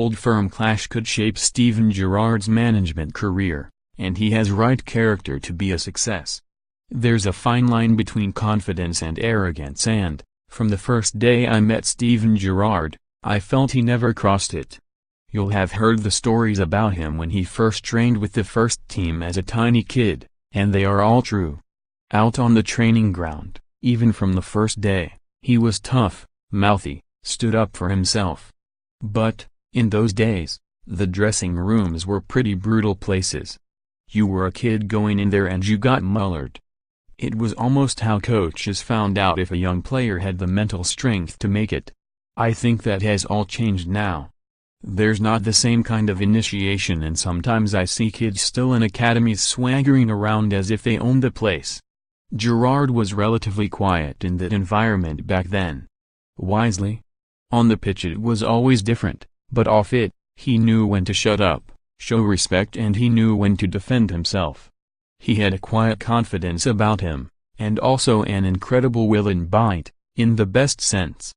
old firm clash could shape Steven Gerrard's management career, and he has right character to be a success. There's a fine line between confidence and arrogance, and, from the first day I met Steven Gerrard, I felt he never crossed it. You'll have heard the stories about him when he first trained with the first team as a tiny kid, and they are all true. Out on the training ground, even from the first day, he was tough, mouthy, stood up for himself. But, in those days, the dressing rooms were pretty brutal places. You were a kid going in there and you got mullered. It was almost how coaches found out if a young player had the mental strength to make it. I think that has all changed now. There's not the same kind of initiation, and sometimes I see kids still in academies swaggering around as if they owned the place. Gerrard was relatively quiet in that environment back then. Wisely? On the pitch it was always different, but off it, he knew when to shut up, show respect, and he knew when to defend himself. He had a quiet confidence about him, and also an incredible will and bite, in the best sense.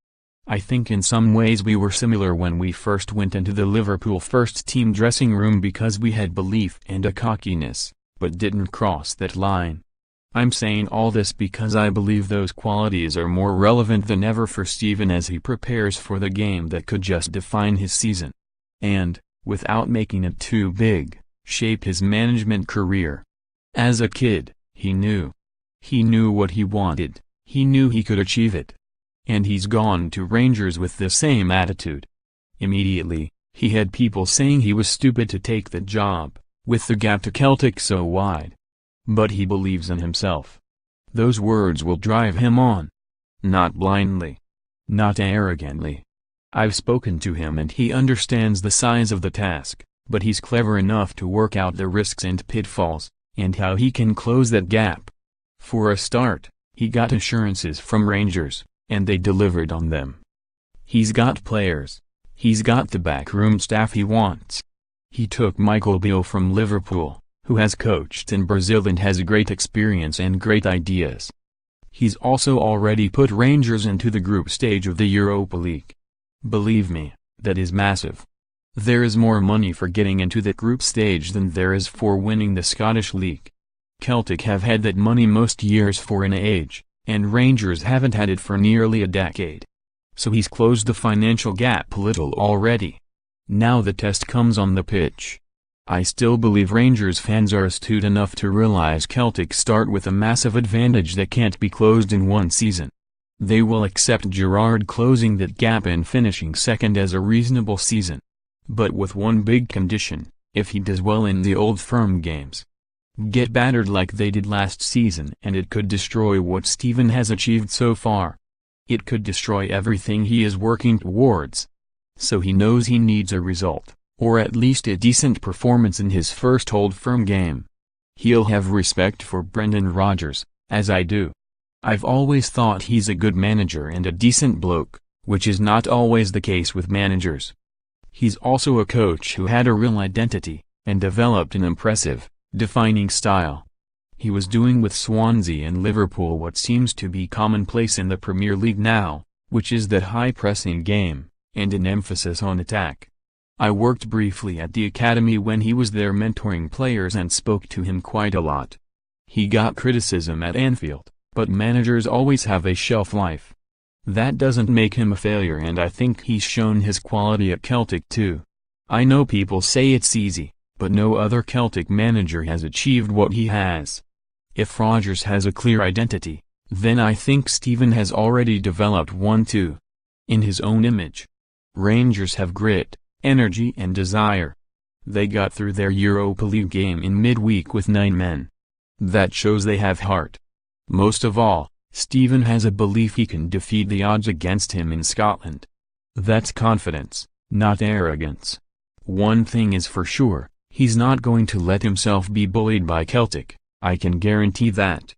I think in some ways we were similar when we first went into the Liverpool first-team dressing room, because we had belief and a cockiness, but didn't cross that line. I'm saying all this because I believe those qualities are more relevant than ever for Steven as he prepares for the game that could just define his season. And, without making it too big, shape his management career. As a kid, he knew. He knew what he wanted, he knew he could achieve it. And he's gone to Rangers with the same attitude. Immediately, he had people saying he was stupid to take the job, with the gap to Celtic so wide. But he believes in himself. Those words will drive him on. Not blindly. Not arrogantly. I've spoken to him and he understands the size of the task, but he's clever enough to work out the risks and pitfalls, and how he can close that gap. For a start, he got assurances from Rangers, and they delivered on them. He's got players. He's got the backroom staff he wants. He took Michael Beale from Liverpool, who has coached in Brazil and has great experience and great ideas. He's also already put Rangers into the group stage of the Europa League. Believe me, that is massive. There is more money for getting into that group stage than there is for winning the Scottish League. Celtic have had that money most years for an age, and Rangers haven't had it for nearly a decade. So he's closed the financial gap a little already. Now the test comes on the pitch. I still believe Rangers fans are astute enough to realize Celtic start with a massive advantage that can't be closed in one season. They will accept Gerrard closing that gap and finishing second as a reasonable season. But with one big condition: if he does well in the Old Firm games. Get battered like they did last season, and it could destroy what Steven has achieved so far. It could destroy everything he is working towards. So he knows he needs a result, or at least a decent performance in his first Old Firm game. He'll have respect for Brendan Rodgers, as I do. I've always thought he's a good manager and a decent bloke, which is not always the case with managers. He's also a coach who had a real identity, and developed an impressive, defining style. He was doing with Swansea and Liverpool what seems to be commonplace in the Premier League now, which is that high-pressing game, and an emphasis on attack. I worked briefly at the academy when he was there mentoring players and spoke to him quite a lot. He got criticism at Anfield, but managers always have a shelf life. That doesn't make him a failure, and I think he's shown his quality at Celtic too. I know people say it's easy, but no other Celtic manager has achieved what he has. If Rodgers has a clear identity, then I think Steven has already developed one too. In his own image. Rangers have grit, energy and desire. They got through their Europa League game in midweek with 9 men. That shows they have heart. Most of all, Steven has a belief he can defeat the odds against him in Scotland. That's confidence, not arrogance. One thing is for sure, he's not going to let himself be bullied by Celtic, I can guarantee that.